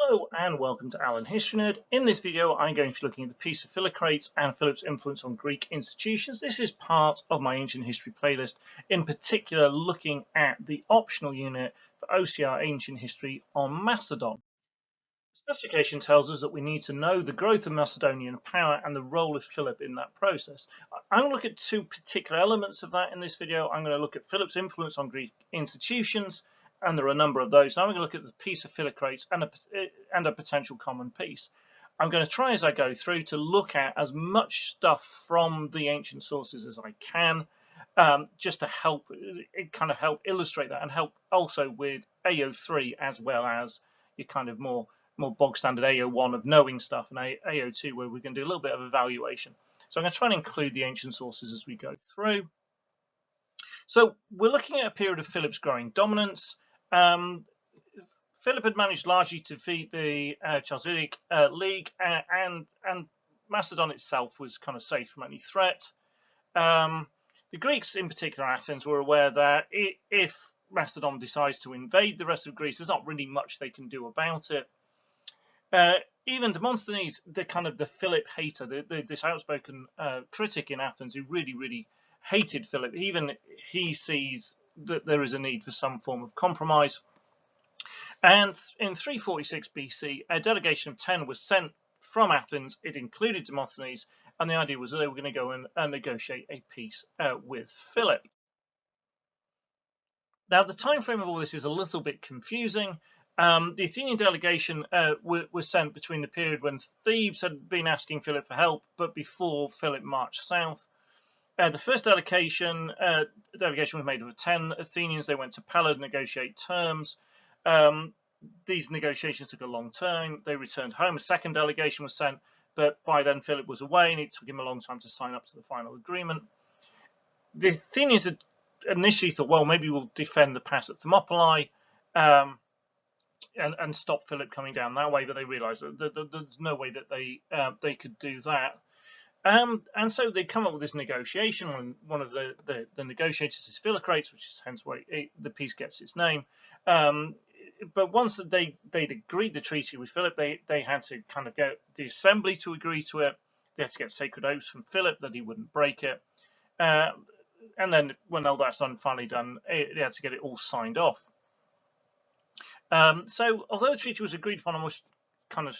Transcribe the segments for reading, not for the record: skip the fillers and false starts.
Hello and welcome to Alan History Nerd. In this video I'm going to be looking at the Peace of Philocrates and Philip's influence on Greek institutions. This is part of my ancient history playlist, in particular looking at the optional unit for OCR Ancient History on Macedon. The specification tells us that we need to know the growth of Macedonian power and the role of Philip in that process. I'm going to look at two particular elements of that in this video. I'm going to look at Philip's influence on Greek institutions, and there are a number of those. Now I'm going to look at the Peace of Philocrates and a potential common peace. I'm going to try as I go through to look at as much stuff from the ancient sources as I can, just to help illustrate that and help also with AO3 as well as your kind of more bog standard AO1 of knowing stuff, and AO2 where we can do a little bit of evaluation. So I'm going to try and include the ancient sources as we go through. So we're looking at a period of Philip's growing dominance. Philip had managed largely to defeat the Chalcidic League, and Macedon itself was kind of safe from any threat. The Greeks, in particular Athens, were aware that if Macedon decides to invade the rest of Greece, there's not really much they can do about it. Even Demosthenes, the Philip hater, this outspoken critic in Athens who really hated Philip, even he sees that there is a need for some form of compromise. And in 346 BC, a delegation of 10 was sent from Athens. It included Demosthenes, and the idea was that they were going to go and negotiate a peace with Philip. Now, the time frame of all this is a little bit confusing. The Athenian delegation was sent between the period when Thebes had been asking Philip for help, but before Philip marched south. The first delegation was made of 10 Athenians. They went to Pella to negotiate terms. These negotiations took a long time. They returned home. A second delegation was sent, but by then Philip was away, and it took him a long time to sign up to the final agreement. The Athenians had initially thought, well, maybe we'll defend the pass at Thermopylae and stop Philip coming down that way, but they realised that there's no way that they could do that. And so they come up with this negotiation, and one of the negotiators is Philocrates, which is hence why the peace gets its name. But once they'd agreed the treaty with Philip, they had to kind of get the assembly to agree to it. They had to get sacred oaths from Philip that he wouldn't break it. And then when all that's finally done, they had to get it all signed off. So although the treaty was agreed upon almost kind of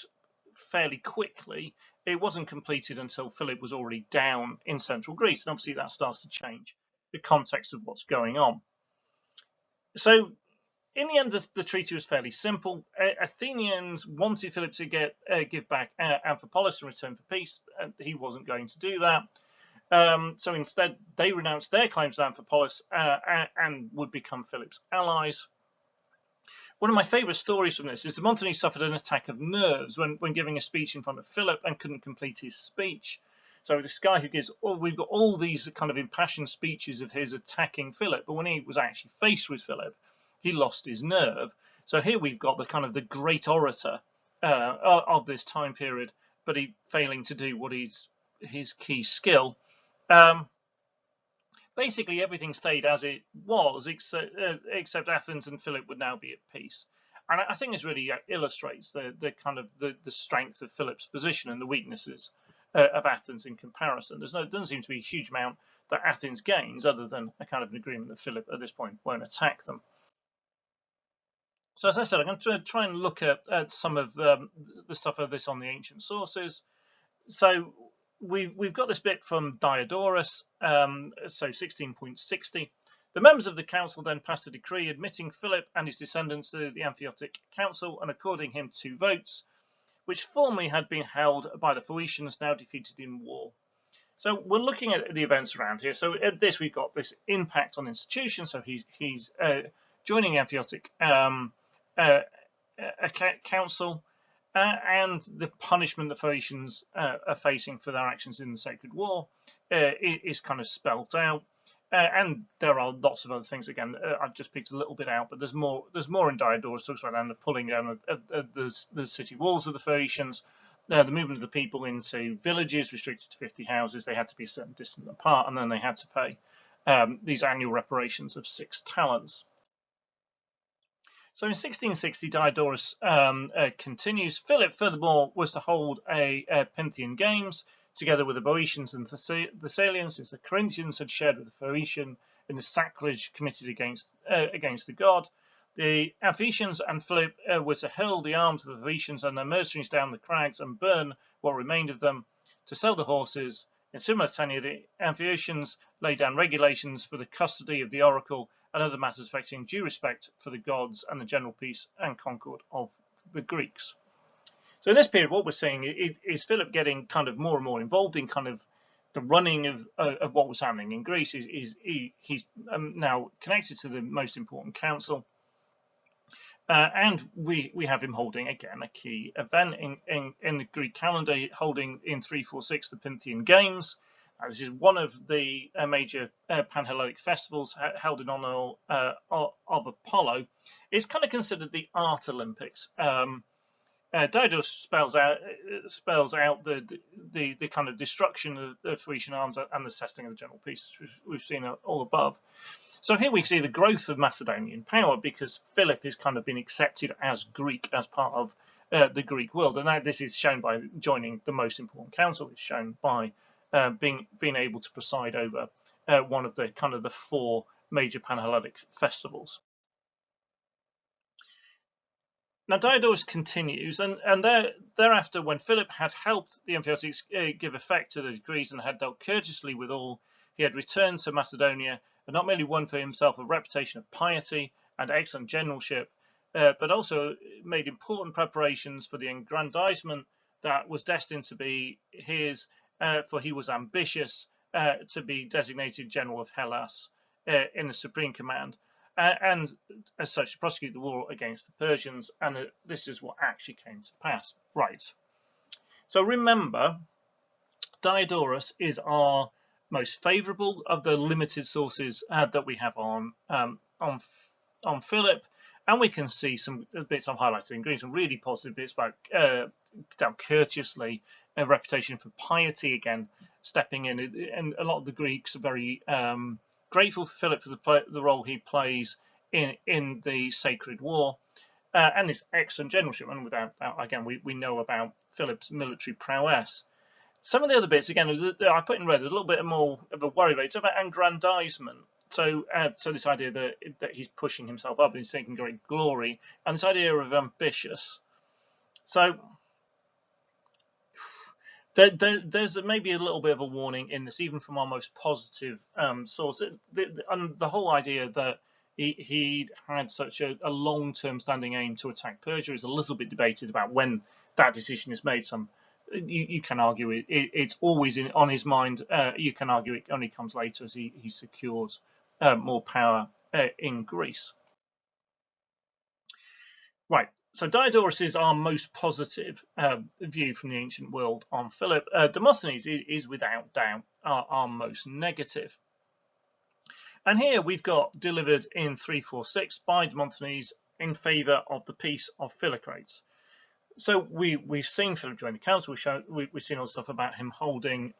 fairly quickly, it wasn't completed until Philip was already down in central Greece, and obviously that starts to change the context of what's going on. So in the end, the treaty was fairly simple. Athenians wanted Philip to give back Amphipolis in return for peace. He wasn't going to do that. So instead, they renounced their claims to Amphipolis and would become Philip's allies. One of my favourite stories from this is Demosthenes suffered an attack of nerves when giving a speech in front of Philip and couldn't complete his speech. So this guy who gives, we've got all these kind of impassioned speeches of his attacking Philip, but when he was actually faced with Philip, he lost his nerve. So here we've got the great orator of this time period, but he failing to do what is his key skill. Basically, everything stayed as it was, except Athens and Philip would now be at peace. And I think this really illustrates the strength of Philip's position and the weaknesses of Athens in comparison. There doesn't seem to be a huge amount that Athens gains, other than a kind of an agreement that Philip at this point won't attack them. So as I said, I'm going to try and look at some of the stuff of this on the ancient sources. So we've got this bit from Diodorus, so 16.60. The members of the council then passed a decree admitting Philip and his descendants to the Amphiotic Council and according him 2 votes, which formerly had been held by the Phoenicians, now defeated in war. So we're looking at the events around here. So at this, we've got this impact on institutions. So he's joining the Amphiotic Council. And the punishment the Phoenicians are facing for their actions in the Sacred War is kind of spelt out. And there are lots of other things. Again, I've just picked a little bit out, but there's more in Diodorus. Talks about the pulling down the city walls of the Phoenicians, the movement of the people into villages restricted to 50 houses. They had to be a certain distance apart, and then they had to pay these annual reparations of 6 talents. So in 1660, Diodorus continues. Philip, furthermore, was to hold a Pinthian Games together with the Boeotians and Thessalians, since the Corinthians had shared with the Phoenician in the sacrilege committed against the god. The Amphissians and Philip were to hurl the arms of the Phoenicians and their mercenaries down the crags and burn what remained of them, to sell the horses. In simultaneity, the Amphissians laid down regulations for the custody of the oracle and other matters affecting due respect for the gods and the general peace and concord of the Greeks. So in this period, what we're seeing is Philip getting kind of more and more involved in kind of the running of what was happening in Greece. He's now connected to the most important council. And we have him holding, again, a key event in the Greek calendar, holding in 346 the Pinthian Games. This is one of the major Pan-Hellenic festivals held in honor of Apollo. It's kind of considered the art Olympics. Diodorus spells out the kind of destruction of the Phoenician arms and the settling of the general peace, which we've seen all above. So here we see the growth of Macedonian power, because Philip has kind of been accepted as Greek, as part of the Greek world, and now this is shown by joining the most important council. It's shown by being able to preside over one of the kind of the four major Pan-Hellenic festivals. Now Diodorus continues, and thereafter, when Philip had helped the Amphissians give effect to the decrees and had dealt courteously with all, he had returned to Macedonia and not merely won for himself a reputation of piety and excellent generalship, but also made important preparations for the aggrandizement that was destined to be his, for he was ambitious to be designated General of Hellas in the Supreme Command, and as such to prosecute the war against the Persians, and this is what actually came to pass. Right. So remember, Diodorus is our most favourable of the limited sources that we have on Philip, and we can see some bits I've highlighted in green, some really positive bits about down courteously, a reputation for piety, again stepping in, and a lot of the Greeks are very grateful for Philip for the role he plays in the Sacred War, and his excellent generalship. And without again, we know about Philip's military prowess. Some of the other bits, again, I put in red, a little bit more of a worry rate. It's about aggrandizement. So this idea that he's pushing himself up and he's taking great glory, and this idea of ambitious. So there's maybe a little bit of a warning in this, even from our most positive source. And the whole idea that he had such a long-term standing aim to attack Persia is a little bit debated about when that decision is made. You can argue it's always on his mind. You can argue it only comes later as he secures more power in Greece. Right. So Diodorus is our most positive view from the ancient world on Philip. Demosthenes is without doubt our most negative. And here we've got delivered in 346 by Demosthenes in favour of the Peace of Philocrates. So we've seen Philip join the council. We've seen all the stuff about him holding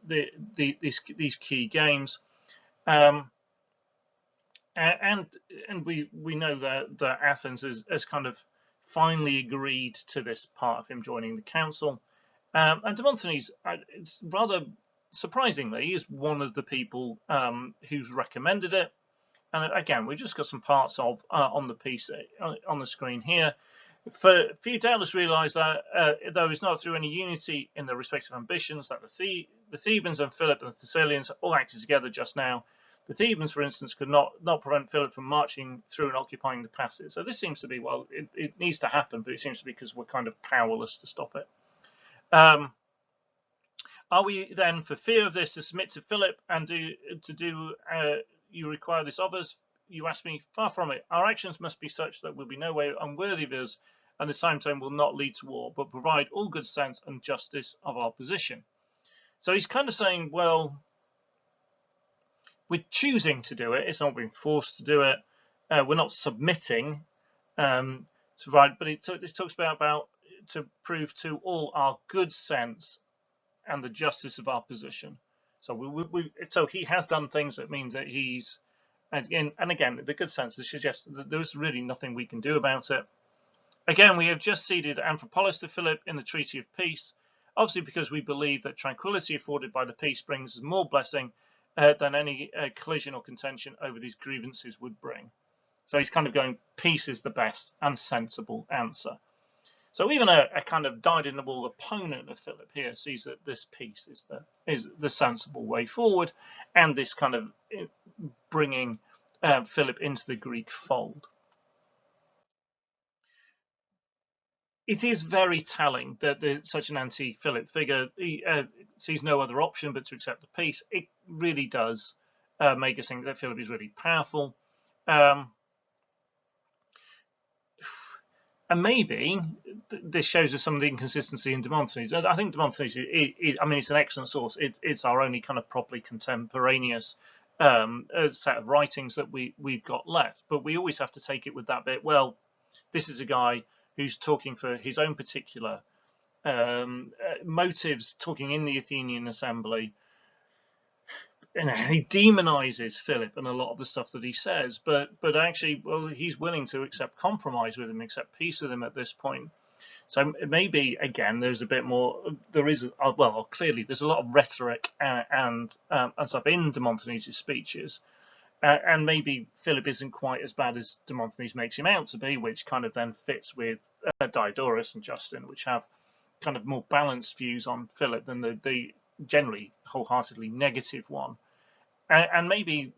these key games, and we know that Athens has kind of finally agreed to this part of him joining the council, and Demosthenes, it's rather surprisingly, is one of the people who's recommended it. And again, we've just got some parts of on the piece on the screen here. For Theodalus realised that though it's not through any unity in their respective ambitions that the Thebans and Philip and the Thessalians all acted together just now. The Thebans, for instance, could not prevent Philip from marching through and occupying the passes. So this seems to be, well, it needs to happen, but it seems to be because we're kind of powerless to stop it. Are we then, for fear of this, to submit to Philip and you require this of us? You ask me, far from it. Our actions must be such that we'll be no way unworthy of us, and the same time will not lead to war, but provide all good sense and justice of our position. So he's kind of saying, well, we're choosing to do it. It's not being forced to do it. We're not submitting to provide, but it talks about to prove to all our good sense and the justice of our position. So so he has done things that mean that he's And again, the good sense suggests that there's really nothing we can do about it. Again, we have just ceded Amphipolis to Philip in the Treaty of Peace, obviously because we believe that tranquility afforded by the peace brings more blessing than any collision or contention over these grievances would bring. So he's kind of going, peace is the best and sensible answer. So even a kind of dyed-in-the-wool opponent of Philip here sees that this peace is the sensible way forward, and this kind of bringing Philip into the Greek fold. It is very telling that such an anti-Philip figure sees no other option but to accept the peace. It really does make us think that Philip is really powerful. And maybe this shows us some of the inconsistency in Demosthenes. I think Demosthenes, I mean, it's an excellent source. It's our only kind of properly contemporaneous set of writings that we've got left. But we always have to take it with that bit. Well, this is a guy who's talking for his own particular motives, talking in the Athenian assembly. And he demonizes Philip and a lot of the stuff that he says, but actually, well, he's willing to accept compromise with him, accept peace with him at this point. So maybe again, there's a bit more. There is, well, clearly there's a lot of rhetoric and stuff in Demosthenes' speeches, and maybe Philip isn't quite as bad as Demosthenes makes him out to be, which kind of then fits with Diodorus and Justin, which have kind of more balanced views on Philip than the generally wholeheartedly negative one. And maybe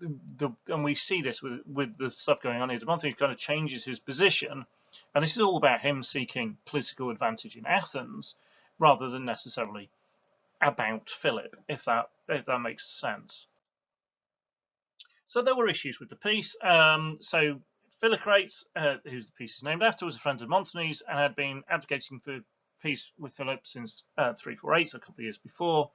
and we see this with the stuff going on here. Demosthenes kind of changes his position, and this is all about him seeking political advantage in Athens rather than necessarily about Philip, if that makes sense. So there were issues with the peace. So Philocrates, whose the piece is named after, was a friend of Demosthenes and had been advocating for peace with Philip since 348, so a couple of years before.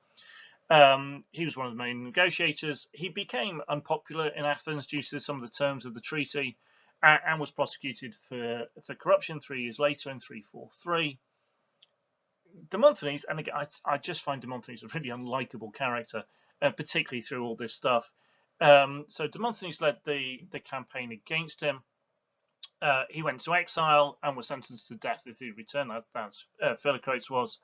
He was one of the main negotiators. He became unpopular in Athens due to some of the terms of the treaty and was prosecuted for corruption 3 years later in 343. Demosthenes, and again, I just find Demosthenes a really unlikable character, particularly through all this stuff. So Demosthenes led the campaign against him. He went to exile and was sentenced to death if he returned. That's Philocrates was.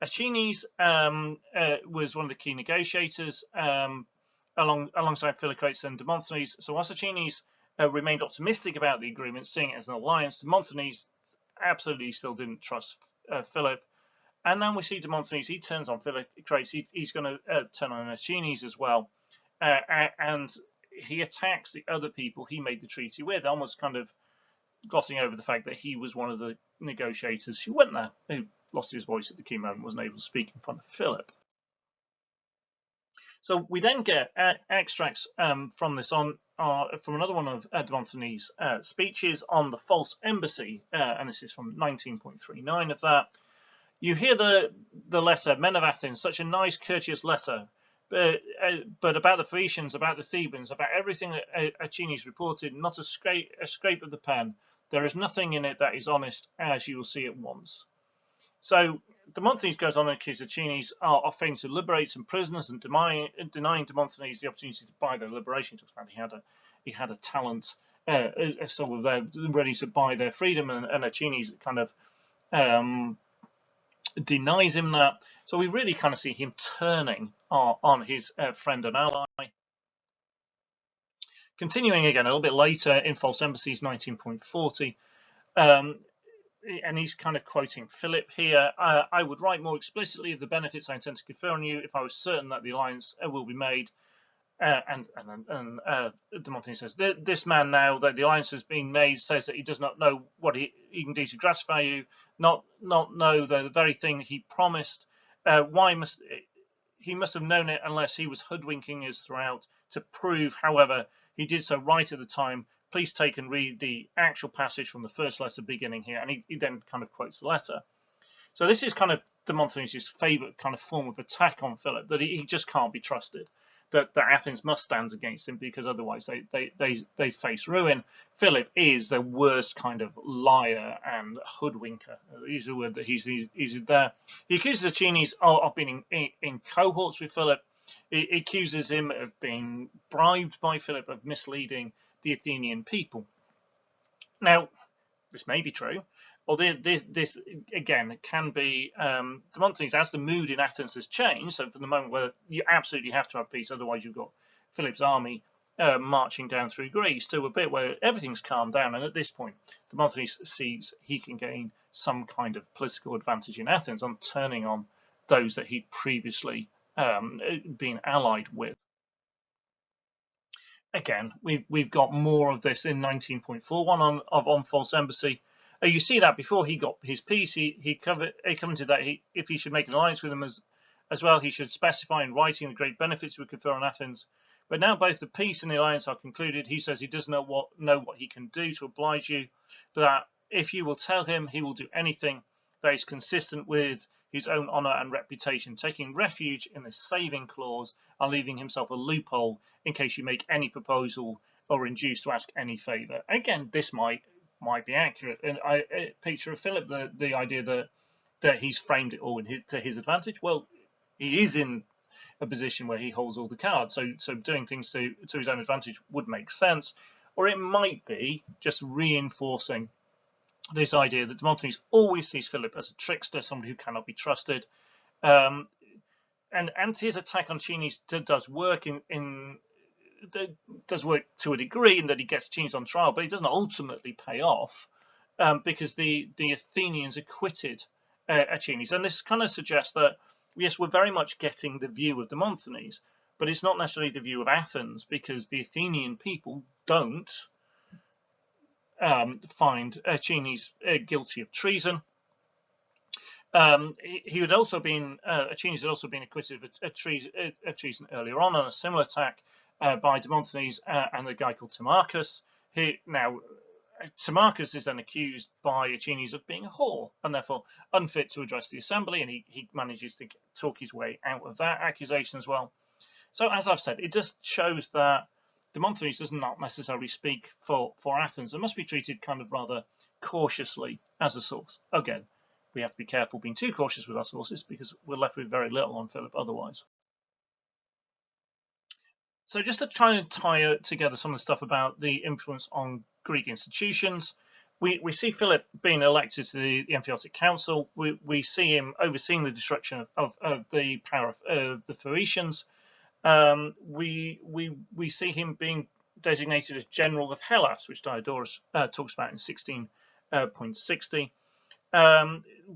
Aeschines was one of the key negotiators alongside Philocrates and Demosthenes. So whilst Aeschines remained optimistic about the agreement, seeing it as an alliance, Demosthenes absolutely still didn't trust Philip. And now we see Demosthenes, he turns on Philocrates, he's going to turn on Aeschines as well. And he attacks the other people he made the treaty with, almost kind of glossing over the fact that he was one of the negotiators who went there, who lost his voice at the key moment, wasn't able to speak in front of Philip. So we then get extracts from this from another one of Demosthenes' speeches on the false embassy, and this is from 19.39 of that. You hear the letter, men of Athens, such a nice, courteous letter, but about the Phoenicians, about the Thebans, about everything that Aeschines reported, not a scrape of the pen. There is nothing in it that is honest, as you will see at once. So Demosthenes goes on and accuses Aeschines of failing to liberate some prisoners and denying Demosthenes the opportunity to buy their liberation. He talks about he had a talent, sort of ready to buy their freedom, and Aeschines kind of denies him that. So we really kind of see him turning on his friend and ally. Continuing again a little bit later in False Embassies 19.40, and he's kind of quoting Philip here. I would write more explicitly of the benefits I intend to confer on you if I was certain that the alliance will be made. And Demosthenes says, this man now that the alliance has been made says that he does not know what he can do to gratify you, not know the very thing he promised. He must have known it unless he was hoodwinking us throughout. To prove, however, he did so right at the time. Please take and read the actual passage from the first letter beginning here, and he then kind of quotes the letter. So this is kind of Demosthenes' favourite kind of form of attack on Philip, that he just can't be trusted. That Athens must stand against him because otherwise they face ruin. Philip is the worst kind of liar and hoodwinker. Use the word that he's there. He accuses Aeschines of being in cohorts with Philip, It accuses him of being bribed by Philip, of misleading the Athenian people. Now, this may be true, or this again can be Demosthenes, as the mood in Athens has changed. So from the moment where you absolutely have to have peace, otherwise you've got Philip's army marching down through Greece, to a bit where everything's calmed down, and at this point Demosthenes sees he can gain some kind of political advantage in Athens on turning on those that he'd previously been allied with. Again, we've got more of this in 19.41 on false embassy. You see that before he got his peace, he commented that if he should make an alliance with him as well, he should specify in writing the great benefits he would confer on Athens. But now both the peace and the alliance are concluded, he says he doesn't know what he can do to oblige you, but that if you will tell him, he will do anything that is consistent with his own honour and reputation, taking refuge in the saving clause and leaving himself a loophole in case you make any proposal or induced to ask any favour. Again, this might be accurate. And a picture of Philip, the idea that he's framed it all to his advantage. Well, he is in a position where he holds all the cards, so doing things to his own advantage would make sense. Or it might be just reinforcing this idea that Demosthenes always sees Philip as a trickster, somebody who cannot be trusted. And his attack on Aeschines does work does work to a degree, in that he gets Aeschines on trial, but it doesn't ultimately pay off because the Athenians acquitted Aeschines. And this kind of suggests that, yes, we're very much getting the view of Demosthenes, but it's not necessarily the view of Athens, because the Athenian people don't find Aeschines guilty of treason. He had also been Aeschines had also been acquitted of treason earlier on a similar attack by Demosthenes and a guy called Timarchus. Timarchus is then accused by Aeschines of being a whore and therefore unfit to address the assembly, and he manages to talk his way out of that accusation as well. So, as I've said, it just shows that Demosthenes does not necessarily speak for Athens and must be treated kind of rather cautiously as a source. Again, we have to be careful being too cautious with our sources, because we're left with very little on Philip otherwise. So just to try and tie together some of the stuff about the influence on Greek institutions, we see Philip being elected to the Emphatic Council. We see him overseeing the destruction of the power of the Phaeacians. We see him being designated as General of Hellas, which Diodorus talks about in 16.60.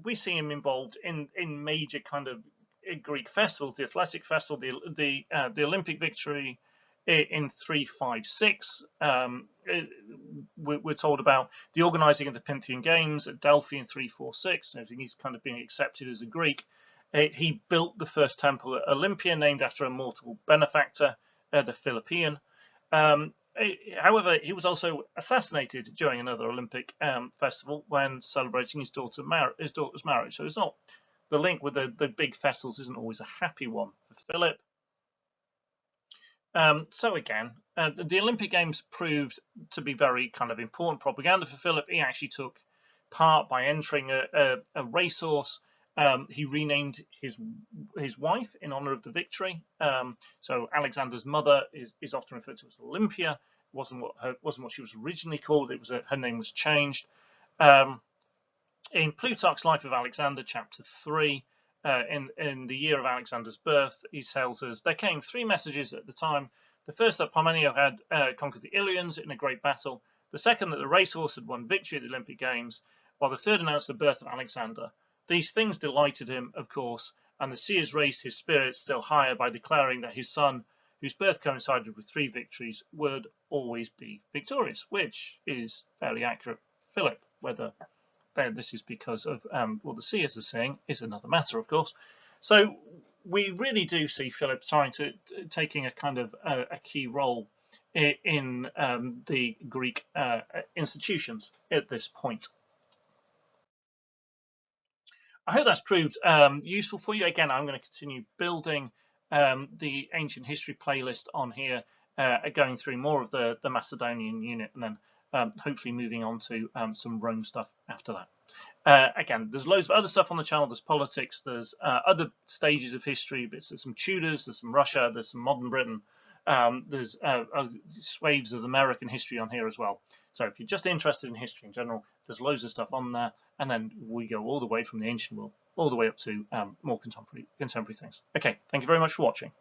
We see him involved in major kind of Greek festivals, the athletic festival, the Olympic victory in 356. We're told about the organising of the Pythian Games at Delphi in 346. So he's kind of being accepted as a Greek. He built the first temple at Olympia, named after a mortal benefactor, the Philippian. However, he was also assassinated during another Olympic festival when celebrating his daughter's marriage. So it's not, the link with the big festivals isn't always a happy one for Philip. So again, the Olympic Games proved to be very kind of important propaganda for Philip. He actually took part by entering a racehorse. He renamed his wife in honor of the victory. So Alexander's mother is often referred to as Olympia. It wasn't what she was originally called. It was her name was changed. In Plutarch's Life of Alexander, chapter 3, in the year of Alexander's birth, he tells us there came 3 messages at the time. The first, that Parmenio had conquered the Illyrians in a great battle. The second, that the racehorse had won victory at the Olympic Games. While the third announced the birth of Alexander. These things delighted him, of course, and the seers raised his spirits still higher by declaring that his son, whose birth coincided with 3 victories, would always be victorious, which is fairly accurate. Philip, whether this is because of what the seers are saying is another matter, of course. So we really do see Philip taking a kind of a key role in the Greek institutions at this point. I hope that's proved useful for you. Again, I'm going to continue building the ancient history playlist on here, going through more of the Macedonian unit, and then hopefully moving on to some Rome stuff after that. Again, there's loads of other stuff on the channel. There's politics, there's other stages of history, there's some Tudors, there's some Russia, there's some modern Britain, there's swaths of American history on here as well. So if you're just interested in history in general, there's loads of stuff on there, and then we go all the way from the ancient world all the way up to more contemporary things. Okay, thank you very much for watching.